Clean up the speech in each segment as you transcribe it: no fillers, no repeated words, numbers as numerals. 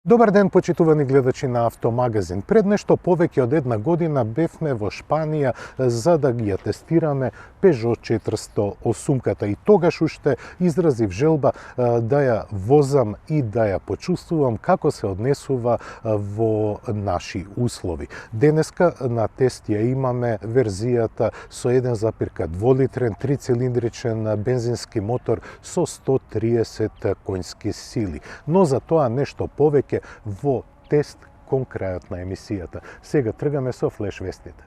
Добар ден, почитувани гледачи на Автомагазин. Пред нешто повеќе од една година бевме во Шпанија за да ги ја тестираме Peugeot 408-ката и тогаш уште изразив желба да ја возам и да ја почувствувам како се однесува во наши услови. Денеска на тест ја имаме верзијата со 1,2 литрен 3-цилиндричен бензински мотор со 130 конски сили. Но за тоа нешто повеќе во тест кон крајот на емисијата. Сега тргаме со флеш вестите.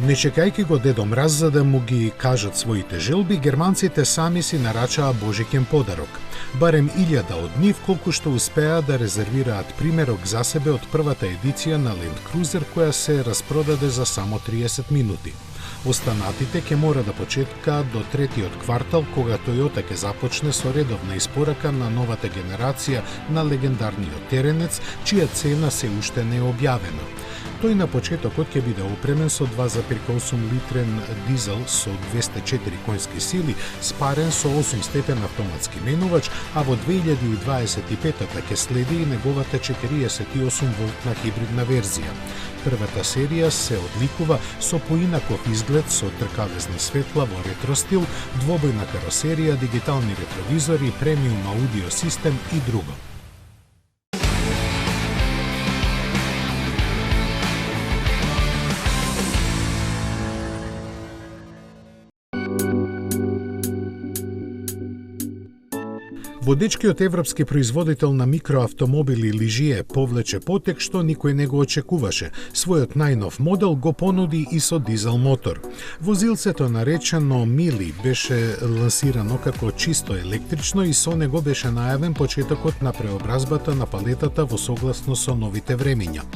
Не чекајќи го Дедо Мраз за да му ги кажат своите желби, германците сами си нарачаа божиќен подарок. Барем 1000 од нив колку што успеа да резервираат примерок за себе од првата едиција на Land Cruiser која се распродаде за само 30 минути. Останатите ќе мора да почекаат до третиот квартал кога Toyota ќе започне со редовна испорака на новата генерација на легендарниот теренец, чија цена се уште не е објавена. Тој на почетокот ќе биде опремен со 2,8 литрен дизел со 204 конски сили, спарен со 8-степен автоматски менувач, а во 2025-та ќе следи и неговата 48 волтна хибридна верзија. Првата серија се одликува со поинаков изглед со тркавезни светла во ретро стил, двобојна каросерија, дигитални ретровизори, премиум аудио систем и друго. Водечкиот европски производител на микроавтомобили Ligier повлече потек што никој не го очекуваше. Својот најнов модел го понуди и со дизел мотор. Возилцето наречено Mili беше лансирано како чисто електрично и со него беше најавен почетокот на преобразбата на палетата во согласно со новите времиња.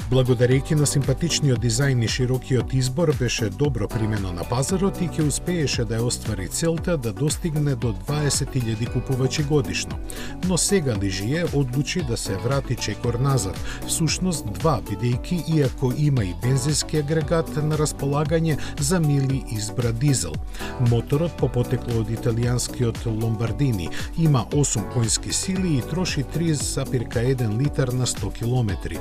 Благодарејќи на симпатичниот дизајн и широкиот избор беше добро примено на пазарот и ќе успееше да ја оствари целта да достигне до 20.000 купувачи годишно. Но сега Ligier одлучи да се врати чекор назад, всушност два, бидејќи иако има и бензински агрегат на располагање, за Mili избра дизел. Моторот по потекло од италијанскиот Lombardini има 8 конски сили и троши 3,1 литар на 100 километри.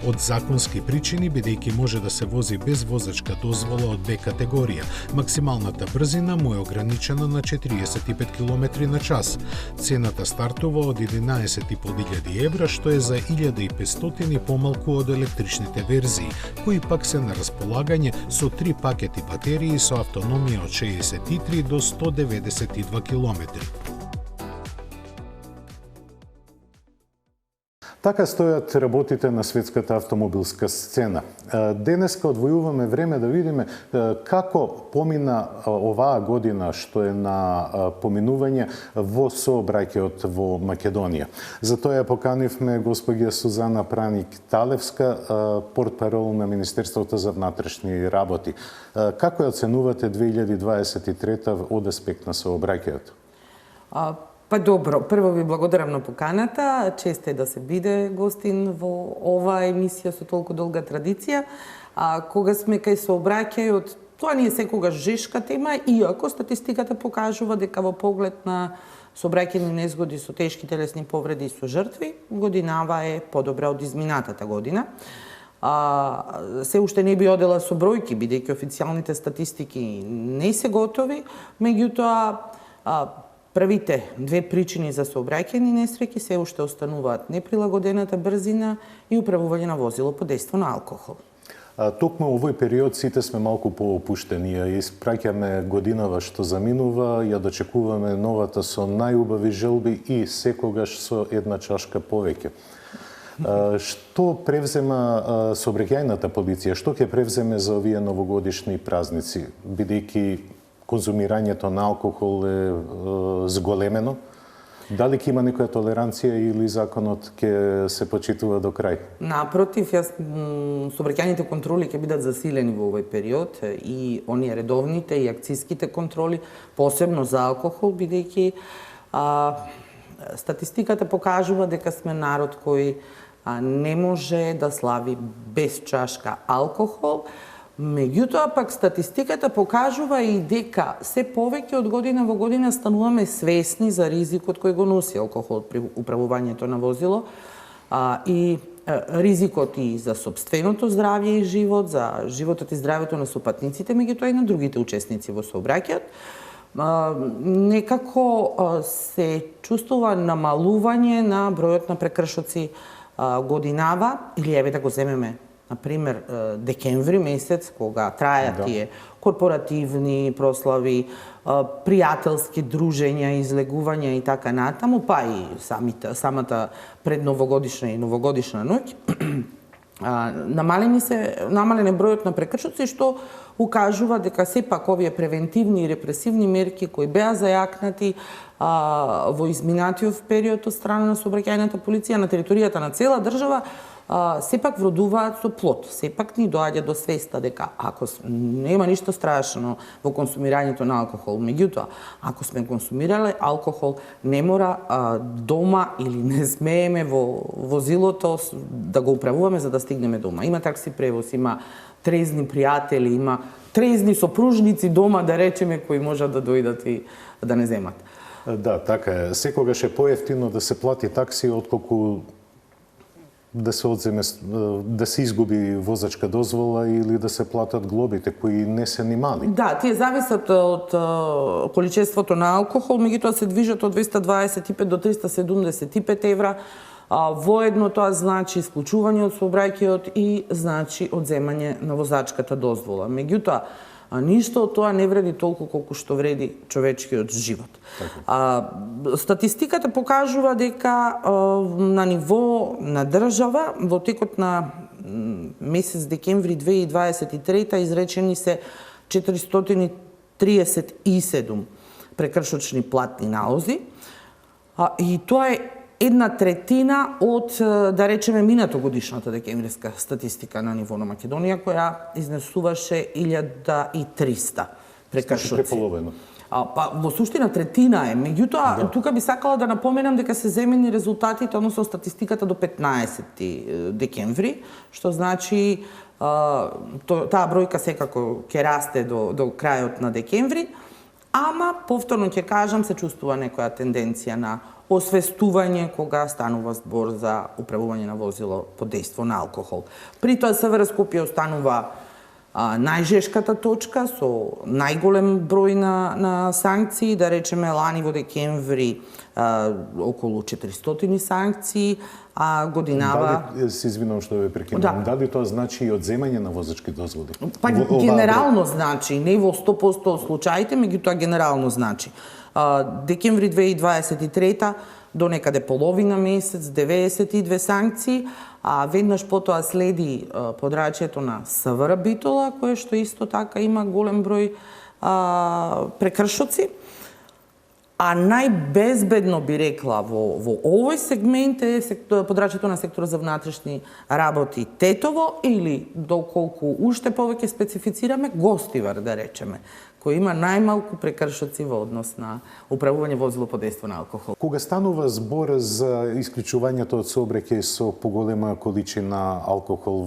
Од законски причини, бидејќи може да се вози без возачка дозвола од Б категорија. Максималната брзина му е ограничена на 45 км на час. Цената стартува од 11.500 евра, што е за 1500 помалку од електричните верзии, кои пак се на располагање со 3 пакети батерии со автономија од 63 до 192 км. Така стојат работите на светската автомобилска сцена. Денеска одвојуваме време да видиме како помина оваа година што е на поминување во сообраќајот во Македонија. За тоа ја поканивме госпоѓа Сузана Праник-Талевска, портпарол на Министерството за внатрешни работи. Како ја оценувате 2023 од аспект на сообраќајот? Па добро, прво ви благодарам на поканата, чест е да се биде гостин во оваа емисија со толку долга традиција. Кога сме кај сообраќајот, тоа не е секогаш жешка тема, иако статистиката покажува дека во поглед на сообраќајни незгоди со тешки телесни повреди и со жртви, годинава е подобра од изминатата година. Се уште не би одела со бројки, бидејќи официјалните статистики не се готови, меѓутоа првите две причини за сообраќајни несреќи се уште остануваат неприлагодената брзина и управување на возило под дејство на алкохол. Токму овој период сите сме малку поопуштени, ја испраќаме годинава што заминува, ја дочекуваме новата со најубави желби и секогаш со една чашка повеќе. Што превзема сообраќајната полиција? Што ќе превземе за овие новогодишни празници, бидејќи конзумирањето на алкохол е зголемено? Дали ќе има некоја толеранција или законот ќе се почитува до крај? Напротив, сообраќајните контроли ќе бидат засилени во овој период и оние редовните и акциските контроли, посебно за алкохол, бидејќи статистиката покажува дека сме народ кој не може да слави без чашка алкохол. Меѓутоа, пак статистиката покажува и дека се повеќе од година во година стануваме свесни за ризикот кој го носи алкохол при управувањето на возило и ризикот и за сопственото здравје и живот, за животот и здравјето на сопатниците, меѓутоа и на другите учесници во сообраќајот. Некако се чувствува намалување на бројот на прекршоци годинава, или еве да го земеме например, декември месец, кога трајат тие корпоративни прослави, пријателски дружења, излегувања и така натаму, па и самата предновогодишна и новогодишна ноќ, намален е бројот на прекршоци, што укажува дека сепак овие превентивни и репресивни мерки кои беа зајакнати во изминатиот период од страна на сообраќајната полиција на територијата на цела држава, сепак вродуваат со плод. Сепак ни доаѓа до свеста дека ако нема ништо страшно во консумирањето на алкохол, меѓутоа, ако сме консумирале алкохол, не мора дома или не смееме во возилото да го управуваме за да стигнеме дома. Има такси превоз, има трезни пријатели, има трезни сопружници дома, да речеме, кои можат да дојдат и да не земат. Да, така е. Секогаш е поевтино да се плати такси отколку да се одземе, да се изгуби возачка дозвола или да се платат глобите кои не се ни мали. Да, тие зависат од количеството на алкохол, меѓутоа се движат од 225 до 375 евра. Воедно тоа значи исклучување од сообраќајот и значи одземање на возачката дозвола. Меѓутоа, ништо од тоа не вреди толку колку што вреди човечкиот живот. Статистиката покажува дека на ниво на држава во текот на месец декември 2023 изречени се 437 прекршочни платни налози и тоа е 1/3 од, да речеме, минатогодишната декемвриска статистика на ниво на Македонија, која изнесуваше 1300 прекршоци. Преполовено. Во суштина третина е. Меѓутоа, тука би сакала да напоменам дека се земени резултатите, односно статистиката до 15 декември, што значи таа бројка секако ќе расте до крајот на декември, ама, повторно ќе кажам, се чувствува некоја тенденција на освестување кога станува збор за управување на возило под дејство на алкохол. При тоа СВР Скопје останува најжешката точка со најголем број на санкции, да речеме лани во декември околу 400 санкции, а годинава... Дали, се извинувам што ве прекинувам, дали тоа значи и одземање на возачки дозволи? Па генерално значи, не во 100% од случаите, меѓутоа генерално значи. Декември 2023 до некаде половина месец, 92 санкции, а веднаш потоа следи подрачјето на СВР Битола, кое што исто така има голем број прекршоци. А најбезбедно би рекла во овој сегмент е подрачјето на сектора за внатрешни работи Тетово или, доколку уште повеќе специфицираме, Гостивар, да речеме, кој има најмалку прекршоци во однос на управување возило под дејство на алкохол. Кога станува збор за исклучувањето од сообраќај со поголема количина алкохол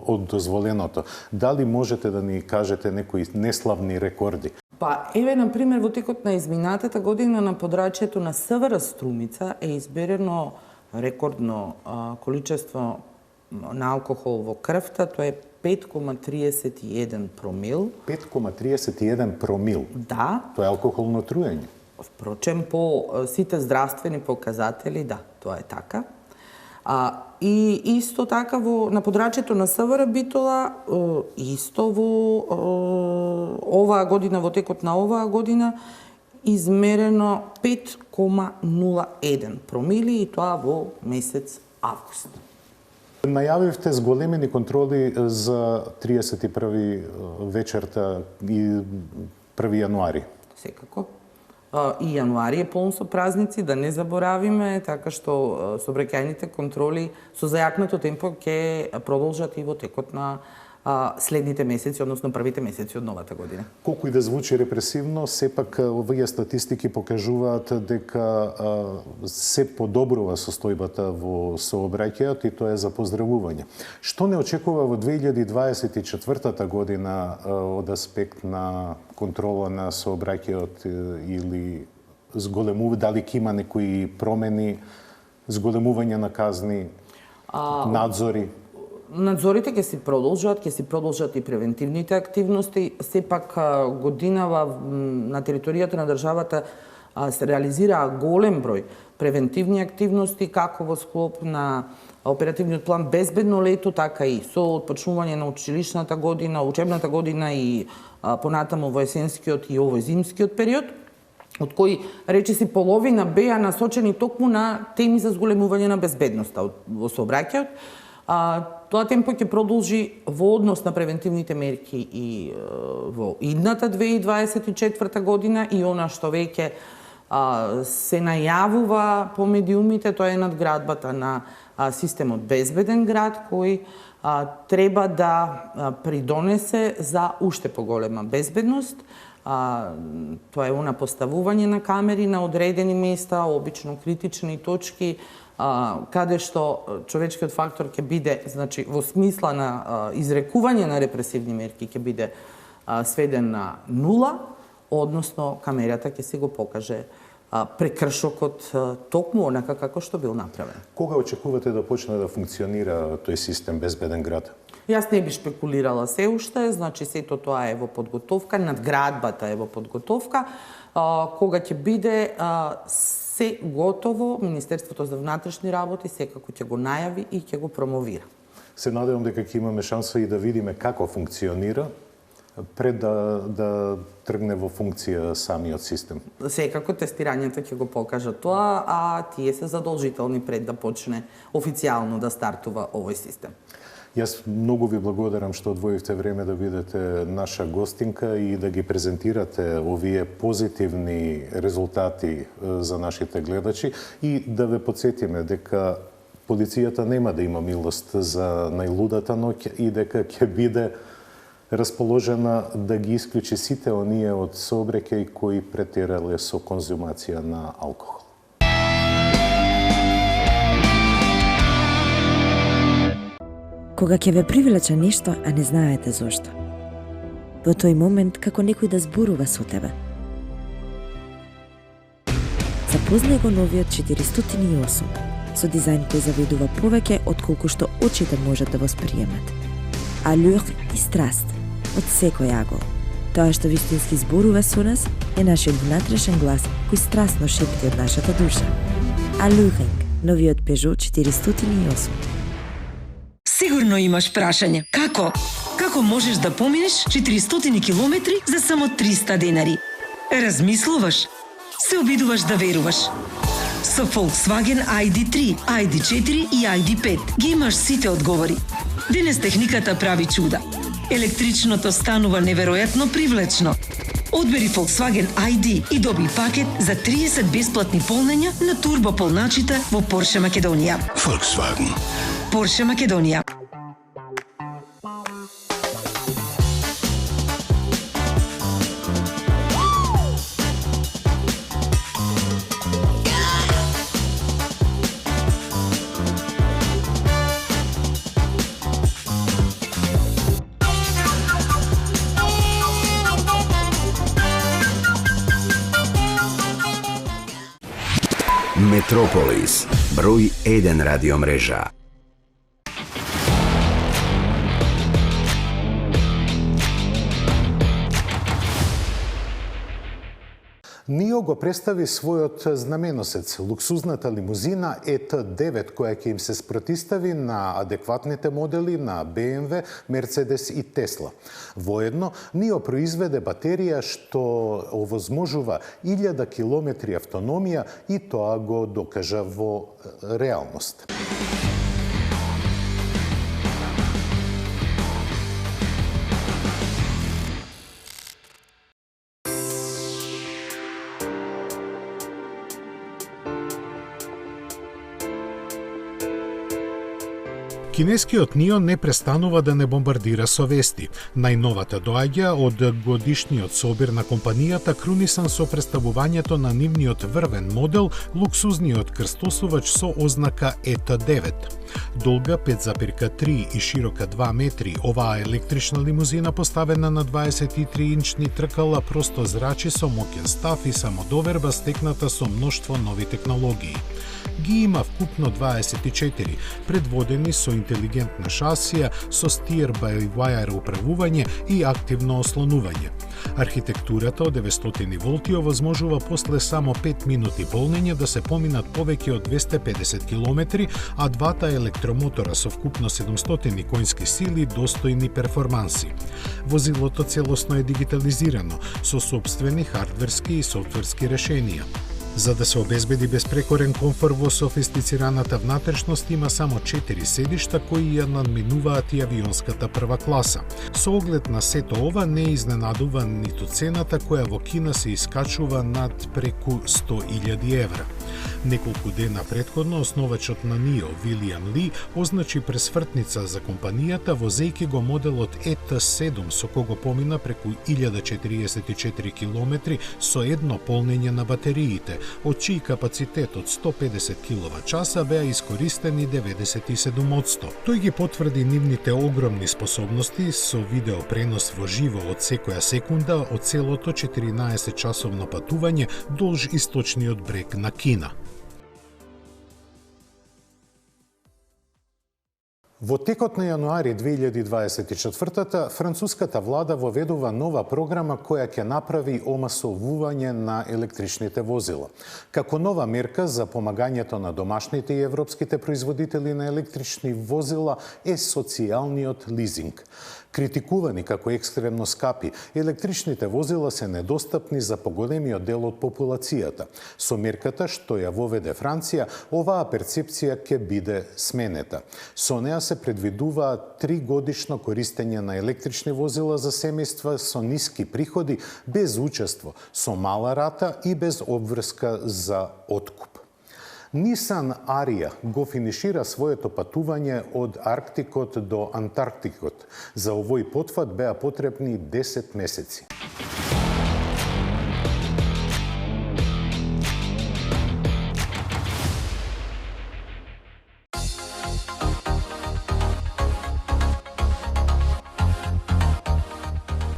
од дозволеното, дали можете да ни кажете некои неславни рекорди? Па, еве, например, во текот на изминатата година на подрачјето на СВР Струмица е изберено рекордно количество на алкохол во крвта, тоа е 5,31 промил. 5,31 промил? Да. Тоа е алкохолно труење? Впрочем, по сите здравствени показатели, да, тоа е така. И исто така на подрачјето на СВР Битола, исто во оваа година, во текот на оваа година, измерено 5,01 промили и тоа во месец август. Најавивте зголемени контроли за 31 вечерта и 1 јануари. Секако. И јануари е полн со празници, да не заборавиме, така што сообраќајните контроли со зајакнато темпо ќе продолжат и во текот на следните месеци, односно првите месеци од новата година. Колку и да звучи репресивно, сепак овие статистики покажуваат дека се подобрува состојбата во сообраќајот и тоа е за поздравување. Што не очекува во 2024 година од аспект на контрола на сообраќајот или дали ќе има некои промени, зголемување на казни, надзори? Надзорите ќе се продолжат и превентивните активности. Сепак годинава на територијата на државата се реализираа голем број превентивни активности, како во склоп на оперативниот план Безбедно лето, така и со отпочнување на училишната година, учебната година и понатаму во есенскиот и овој зимскиот период, од кои речиси половина беа насочени токму на теми за зголемување на безбедноста во сообраќајот. Тоа темпо ќе продолжи во однос на превентивните мерки и во идната 2024 година и она што веќе се најавува по медиумите, тоа е надградбата на системот Безбеден град, кој треба да придонесе за уште поголема безбедност. Тоа е она поставување на камери на одредени места, обично критични точки, каде што човечкиот фактор ќе биде, значи, во смисла на изрекување на репресивни мерки ќе биде сведен на нула, односно камерата ќе се го покаже прекршокот токму онака како што бил направен. Кога очекувате да почне да функционира тој систем Безбеден град? Јас не би шпекулирала се уште, значи сето тоа е во подготовка, надградбата е во подготовка. Кога ќе биде се готово, Министерството за внатрешни работи секако ќе го најави и ќе го промовира. Се надевам дека ќе имаме шанса и да видиме како функционира пред да тргне во функција самиот систем. Секако тестирањето ќе го покажат тоа, а тие се задолжителни пред да почне официјално да стартува овој систем. Јас многу ви благодарам што одвоивте време да бидете наша гостинка и да ги презентирате овие позитивни резултати за нашите гледачи и да ве подсетиме дека полицијата нема да има милост за најлудата ноќ и дека ќе биде расположена да ги исклучи сите оние од сообраќај кои претерале со конзумација на алкохол. Кога ќе ве привлече нешто, а не знаете зошто. Во тој момент како некој да зборува со тебе. Запознај го новиот 408, со дизајн кој заведува повеќе отколку што очите можат да восприемат. Алюр и страст од секој агол. Тоа што вистински зборува со нас е нашиот внатрешен глас кој страстно шепти од нашата душа. Алюринг, новиот Peugeot 408. Сигурно имаш прашање. Како? Како можеш да поминеш 400 километри за само 300 денари? Размислуваш? Се обидуваш да веруваш. Со Volkswagen ID3, ID4 и ID5 ги имаш сите одговори. Денес техниката прави чуда. Електричното станува неверојатно привлечно. Одбери Volkswagen ID и доби пакет за 30 бесплатни полнења на турбополначите во Porsche Македонија. Volkswagen. Porsche Македонија. Метрополис, број 1 радио мрежа. НИО го представи својот знаменосец, луксузната лимузина ET9, која ќе им се спротистави на адекватните модели на BMW, Mercedes и Tesla. Воедно, НИО произведе батерија што овозможува 1000 километри автономија и тоа го докажа во реалност. Кинескиот НИО не престанува да не бомбардира со вести. Најновата доаѓа од годишниот собир на компанијата, крунисан со представувањето на нивниот врвен модел, луксузниот крстосувач со ознака ET9. Долга 5,3 и широка 2 метри, оваа електрична лимузина поставена на 23-инчни тркала просто зрачи со моќен став и самодоверба стекната со мноштво нови технологии. Ги има вкупно 24, предводени со интелигентна шасија, со steer-by-wire управување и активно ослонување. Архитектурата од 900 волти овозможува после само 5 минути полнење да се поминат повеќе од 250 км, а двата електромотора со вкупно 700 коњски сили достојни перформанси. Возилото целосно е дигитализирано, со сопствени хардверски и софтверски решенија. За да се обезбеди безпрекорен комфор во софистицираната внатрешност, има само 4 седишта кои ја надминуваат и авионската прва класа. Со оглед на сето ова не изненадува ниту цената која во Кина се искачува над преку 100.000 евра. Неколку дена претходно основачот на НИО, Вилијам Ли, означи пресвртница за компанијата возејќи го моделот ET7 со кого помина преку 1044 км со едно полнење на батериите, од чиј капацитет од 150 кВт беа искористени 97%. Тој ги потврди нивните огромни способности со видеопренос во живо од секоја секунда од целото 14-часовно патување долж источниот брег на Кина. Во текот на јануари 2024 француската влада воведува нова програма која ќе направи омасовување на електричните возила. Како нова мерка за помагањето на домашните и европските производители на електрични возила е социјалниот лизинг. Критикувани како екстремно скапи, електричните возила се недостапни за поголемиот дел од популацијата. Со мерката што ја воведе Франција, оваа перцепција ќе биде сменета. Со неа се предвидува 3-годишно користење на електрични возила за семејства со ниски приходи, без учество, со мала рата и без обврска за откуп. Нисан Арија го финишира своето патување од Арктикот до Антарктикот. За овој потфат беа потребни 10 месеци.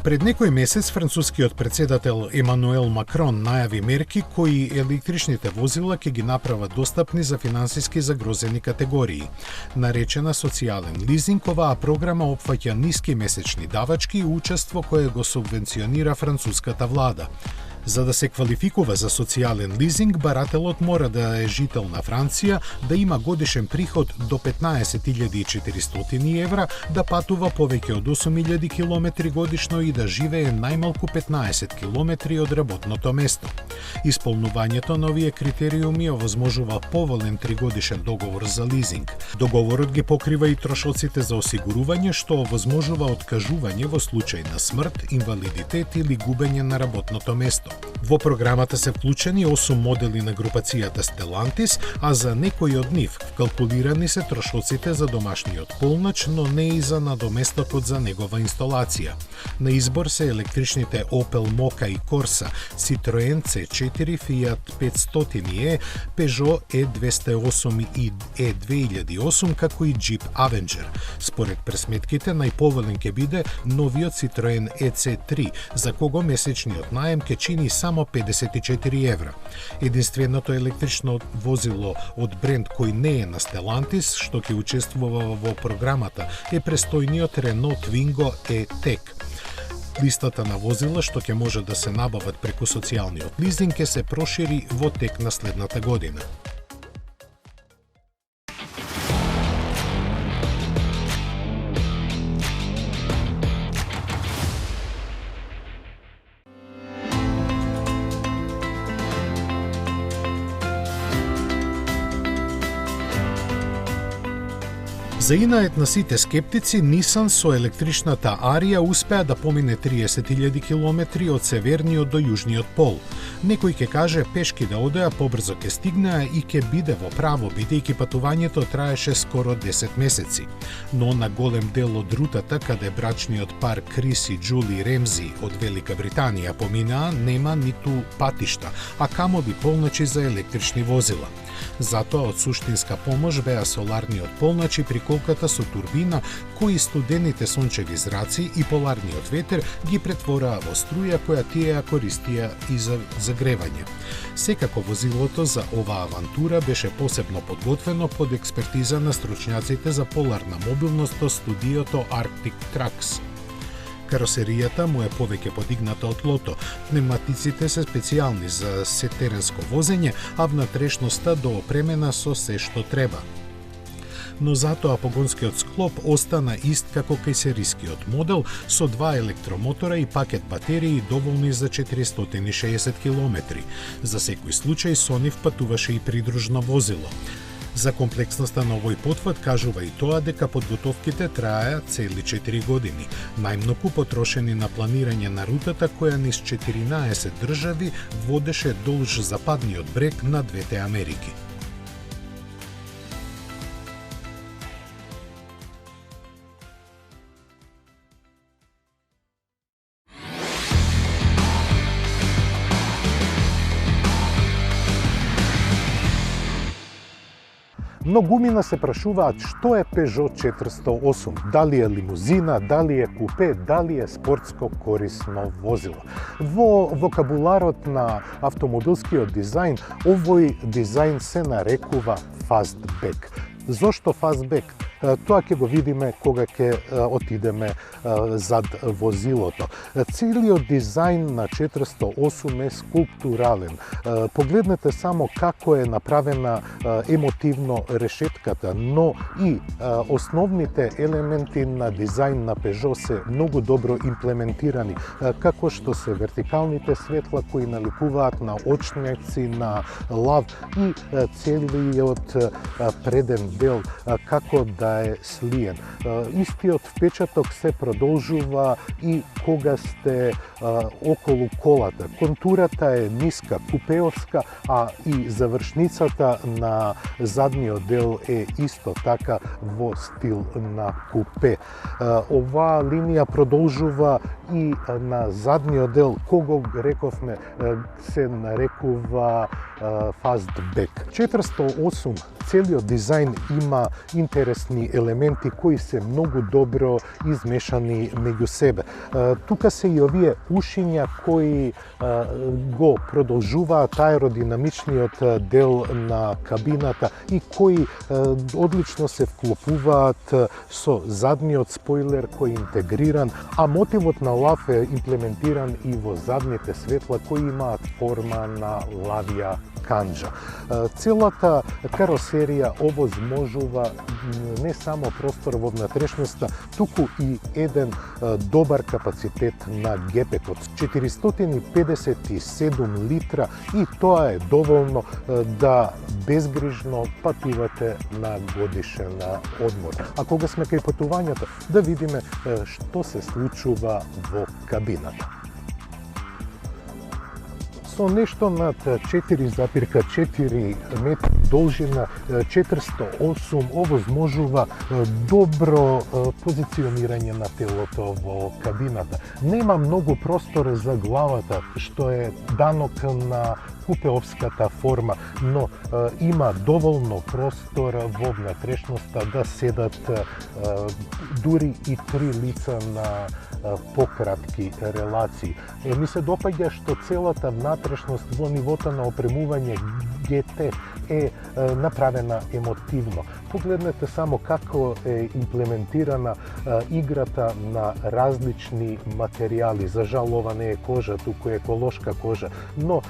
Пред некој месец францускиот председател Емануел Макрон најави мерки кои електричните возила ќе ги направат достапни за финансиски загрозени категории. Наречена социјален лизинг, оваа програма опфаќа ниски месечни давачки и учество кое го субвенционира француската влада. За да се квалификува за социјален лизинг, барателот мора да е жител на Франција, да има годишен приход до 15.400 евра, да патува повеќе од 8.000 км годишно и да живее најмалку 15 км од работното место. Исполнувањето на овие критериуми овозможува поволен 3-годишен договор за лизинг. Договорот ги покрива и трошоците за осигурување, што овозможува откажување во случај на смрт, инвалидитет или губење на работното место. Во програмата се вклучени 8 модели на групацијата Stellantis, а за некои од нив калкулирани се трошоците за домашниот полнач, но не и за надоместокот за негова инсталација. На избор се електричните Opel Mokka и Corsa, Citroen C4, Fiat 500e, Peugeot E208 и E2008, како и Jeep Avenger. Според пресметките, најповолен ќе биде новиот Citroen EC3, за кого месечниот наем ќе чини само 54 евра. Единственото електрично возило од бренд кој не е на Stellantis, што ќе учествува во програмата, е престојниот Renault Twingo E-Tech. Листата на возила што ќе може да се набават преку социјалниот лизинг ќе се прошири во тек на следната година. За инает на сите скептици, Nissan со електричната Арија успеа да помине 30.000 километри од северниот до јужниот пол. Некој ќе каже пешки да одеа, побрзо ќе стигнеа и ќе биде во право, бидејќи патувањето траеше скоро 10 месеци. Но на голем дел од рутата, каде брачниот пар Крис и Джули Ремзи од Велика Британија поминаа, нема ниту патишта, а камоби полночи за електрични возила. Затоа од суштинска помош беа соларниот полночи при колката со турбина, кои студените сончеви зраци и поларниот ветер ги претвораа во струја која тие ја користија и за загревање. Секако возилото за оваа авантура беше посебно подготвено под експертиза на стручњаците за поларна мобилност од студиото Arctic Trucks. Каросеријата му е повеќе подигната од лото, пневматиците се специјални за сетеренско возење, а внатрешноста доопремена со се што треба. Но затоа погонскиот склоп остана ист како кај серискиот модел, со 2 електромотора и пакет батерии доволни за 460 км. За секој случај со нив патуваше и придружно возило. За комплексноста на овој потврд кажува и тоа дека подготовките траеа цели 4 години, најмногу потрошени на планирање на рутата која низ 14 држави водеше долж западниот брег на двете Америки. Многумина се прашуваат што е Peugeot 408, дали е лимузина, дали е купе, дали е спортско корисно возило. Во вокабуларот на автомобилскиот дизајн, овој дизајн се нарекува fastback. Зошто fastback? Тоа ќе го видиме кога ќе отидеме зад возилото. Целиот дизајн на 408 е скулптурален. Погледнете само како е направена емотивно решетката, но и основните елементи на дизајн на Peugeot се многу добро имплементирани, како што се вертикалните светла кои наликуваат на очњаци, на лав и целиот преден дел како да е слиен. Истиот впечаток се продолжува и кога сте околу колата. Контурата е ниска, купеовска, а и завршницата на задниот дел е исто така во стил на купе. Оваа линија продолжува и на задниот дел, кога рековме се нарекува fastback. 408 целиот дизајн има интересни елементи кои се многу добро измешани меѓу себе. Тука се и овие ушиња кои го продолжуваат аеродинамичниот дел на кабината и кои одлично се вклопуваат со задниот спойлер кој е интегриран, а мотивот на лав е имплементиран и во задните светла кои имаат форма на лавија канџа. Целата каросерија овозможува не само простор во внатрешноста, туку и еден добар капацитет на ГПК од 457 литра и тоа е доволно да безгрижно патувате на годишен одмор. А кога сме кај патувањата, да видиме што се случува во кабината. Со нешто над 4,4 метри должина, 408 овозможува добро позиционирање на телото во кабината. Нема многу простор за главата, што е данок на купеовската форма, но има доволно простор во внатрешноста да седат дури и 3 лица на пократки релации. Ми се допаѓа што целата внатрешност во нивото на опремување GT е направена емотивно. Погледнете само како е имплементирана играта на различни материјали. За жал ова не е кожа, туку е еколошка кожа, но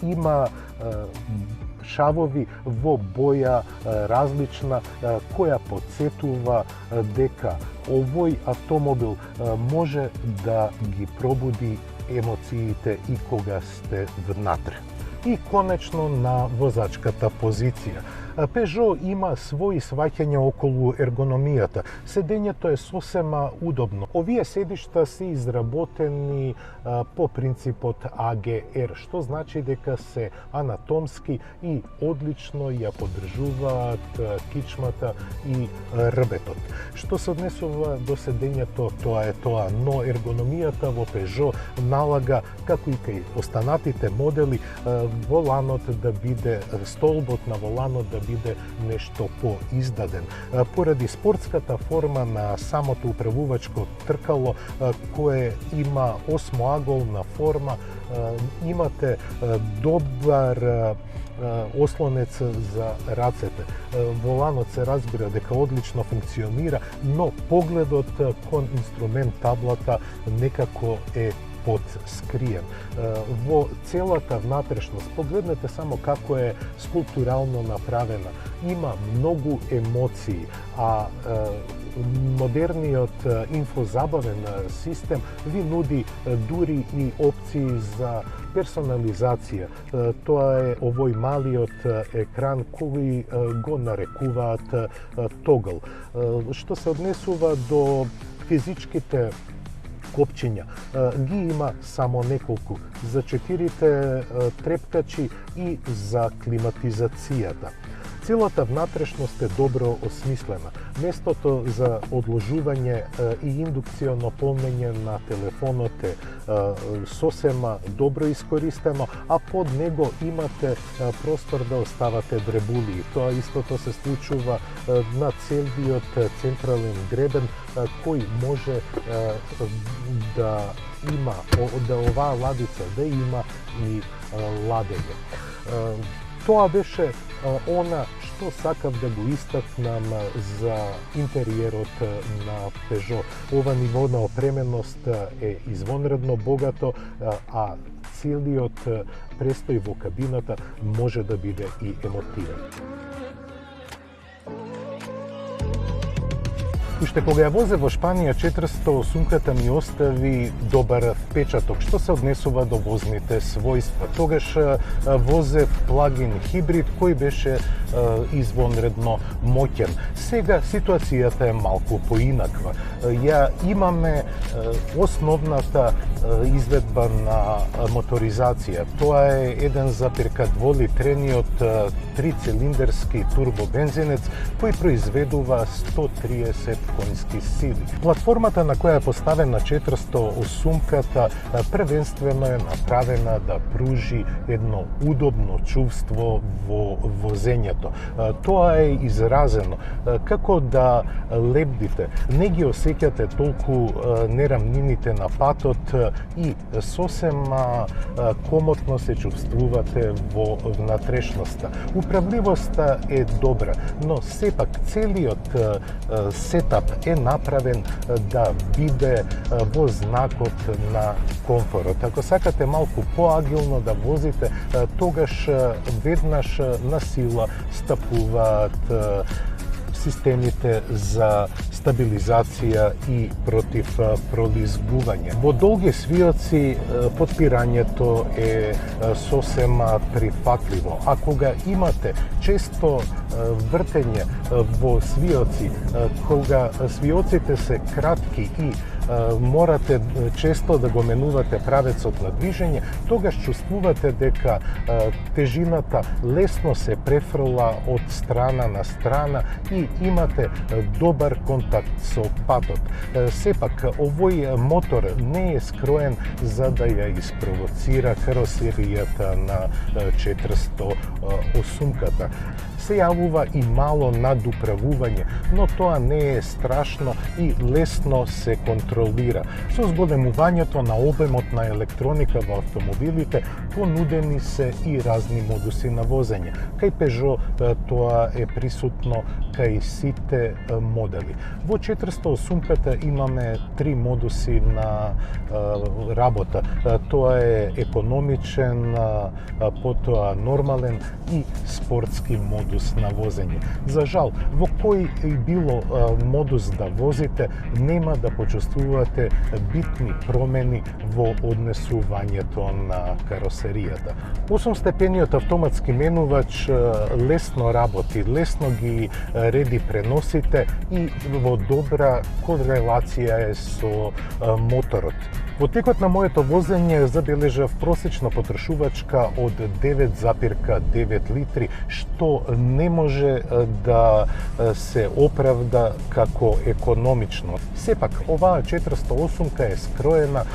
има шавови во боја различна која подсетува дека овој автомобил може да ги пробуди емоциите и кога сте внатре. И конечно на возачката позиција. Peugeot има своји сваќања околу ергономијата. Седењето е сосема удобно. Овие седишта се изработени по принципот AGR, што значи дека се анатомски и одлично ја поддржуваат кичмата и рбетот. Што се однесува до седењето, тоа е тоа, но ергономијата во Peugeot налага, како и кај останатите модели, воланот да биде, столбот на воланот да биде нешто поиздаден. Поради спортската форма на самото управувачко тркало, кое има осмоаголна форма, имате добар ослонец за рацете. Воланот се разбира дека одлично функционира, но погледот кон инструмент таблата некако е подскриен. Во целата внатрешност, погледнете само како е скулптурално направена. Има многу емоции, а модерниот инфозабавен систем ви нуди дури и опции за персонализација. Тоа е овој малиот екран кој го нарекуваат тогл. Што се однесува до физичките копчиња, ги има само неколку, за 4 трепкачи и за климатизацијата. Целата внатрешност е добро осмислена. Местото за одложување и индукционо полнење на телефонот е сосема добро искористено, а под него имате простор да оставате дребулии. Тоа истото се случува на целиот централен гребен, кој може да има, да оваа ладица да има и ладење. Тоа беше она што сакав да го истакнам за интериерот на Peugeot. Ова ниво на опременост е извонредно богато, а целиот престој во кабината може да биде и емотивен. Уште кога ја возе во Шпанија, 408-ката ми остави добар впечаток, што се однесува до возните својства. Тогаш возев плагин хибрид кој беше извонредно моќен. Сега ситуацијата е малку поинаква. Ја имаме основната изведба на моторизација. Тоа е 1,2 литрениот 3-цилиндерски турбобензинец кој произведува 130 конски сили. Платформата на која е поставена 408-ката првенствено е направена да пружи едно удобно чувство во возењето. Тоа е изразено како да лебдите, не ги осеќате толку нерамнините на патот и сосема комотно се чувствувате во внатрешноста. Управливоста е добра, но сепак целиот сетап е направен да биде во знакот на комфорот. Ако сакате малку поагилно да возите, тогаш веднаш на сила стапуваат системите за стабилизација и против пролизгување. Во долги свиоци потпирањето е сосема прифатливо, а кога имате често вртење во свиоци, кога свиоците се кратки и морате често да го менувате правецот на движење, тогаш чувствувате дека тежината лесно се префрла од страна на страна и имате добар контакт со патот. Сепак, овој мотор не е скроен за да ја испровоцира каросеријата на 408-ката. Се јавува и мало надуправување, но тоа не е страшно и лесно се контролира. Со зголемувањето на обемот на електроника во автомобилите, понудени се и разни модуси на возење. Кај Peugeot тоа е присутно кај сите модели. Во 408-ката имаме 3 модуси на работа. Тоа е економичен, потоа нормален и спортски модус. модус на возење. За жал, во кој и било модус да возите, нема да почувствувате битни промени во однесувањето на каросеријата. 8-степениот автоматски менувач лесно работи, лесно ги реди преносите и во добра корелација е со моторот. Во текот на моето возење забележав просечна потрошувачка од 9,9 литри, што не може да се оправда како економично. Сепак, оваа 408-ка е скроена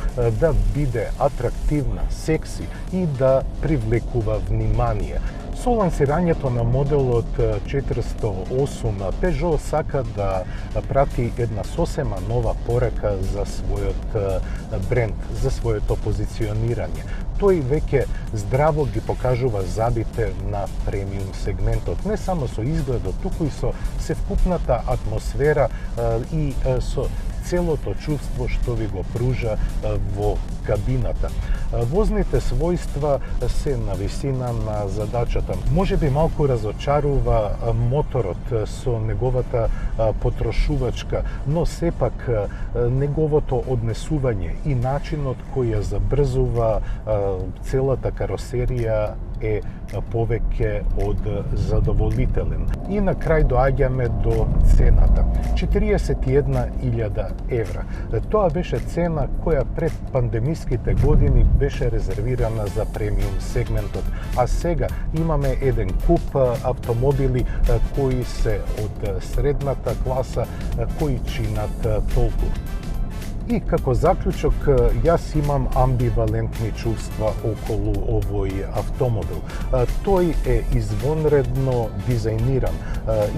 да биде атрактивна, секси и да привлекува внимание. Со лансирањето на моделот 408, Peugeot сака да прати една сосема нова порака за својот бренд, за своето позиционирање. Тој веќе здраво ги покажува забите на премиум сегментот, не само со изгледот, туку и со севкупната атмосфера и со целото чувство што ви го пружа во кабината. Возните својства се на висина на задачата. Може би малку разочарува моторот со неговата потрошувачка, но сепак неговото однесување и начинот кој ја забрзува целата каросерија е повеќе од задоволителен. И на крај доаѓаме до цената. 41.000 евра. Тоа беше цена која пред пандемиските години беше резервирана за премиум сегментот, а сега имаме еден куп автомобили кои се од средната класа, кои чинат толку. И како заклучок, јас имам амбивалентни чувства околу овој автомобил. Тој е извонредно дизајниран,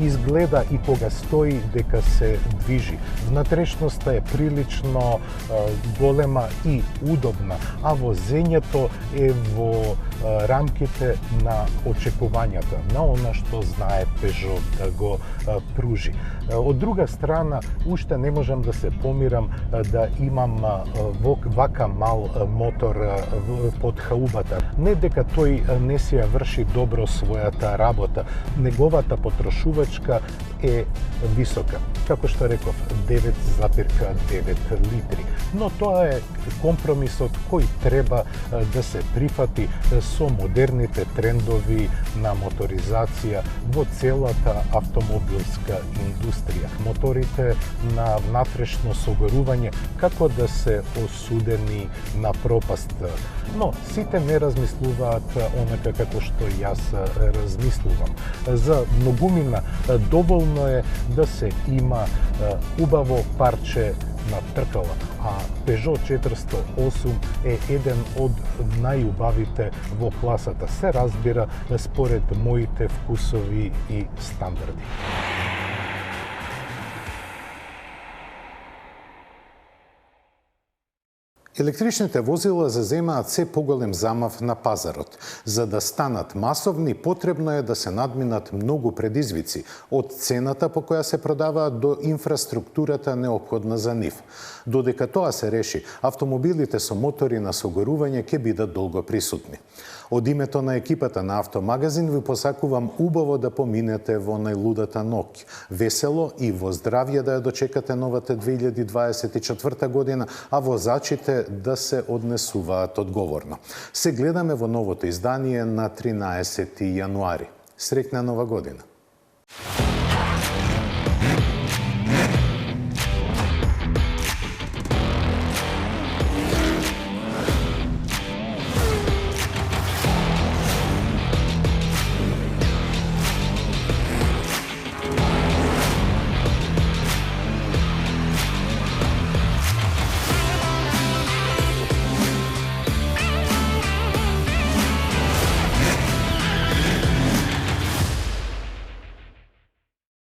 изгледа и кога стои дека се движи. Внатрешноста е прилично голема и удобна, а возењето е во рамките на очекувањата, на она што знае Peugeot да го пружи. Од друга страна, уште не можам да се помирам да имам вака мал мотор под хаубата. Не дека тој не си ја врши добро својата работа. Неговата потрошувачка е висока. Како што реков, 9,9 литри. Но тоа е компромисот кој треба да се прифати со модерните трендови на моторизација во целата автомобилска индустрија. Моторите на внатрешно согорување како да се осудени на пропаст. Но сите не размислуваат онака како што јас размислувам. За многумина доволно е да се има убаво парче на тркала, а Peugeot 408 е еден од најубавите во класата. Се разбира според моите вкусови и стандарди. Електричните возила заземаат се поголем замав на пазарот. За да станат масовни, потребно е да се надминат многу предизвици, од цената по која се продаваат до инфраструктурата неопходна за нив. Додека тоа се реши, автомобилите со мотори на согорување ќе бидат долго присутни. Од името на екипата на Автомагазин ви посакувам убаво да поминете во најлудата ноќ. Весело и во здравје да ја дочекате новата 2024 година, а возачите да се однесуваат одговорно. Се гледаме во новото издание на 13 јануари. Среќна нова година!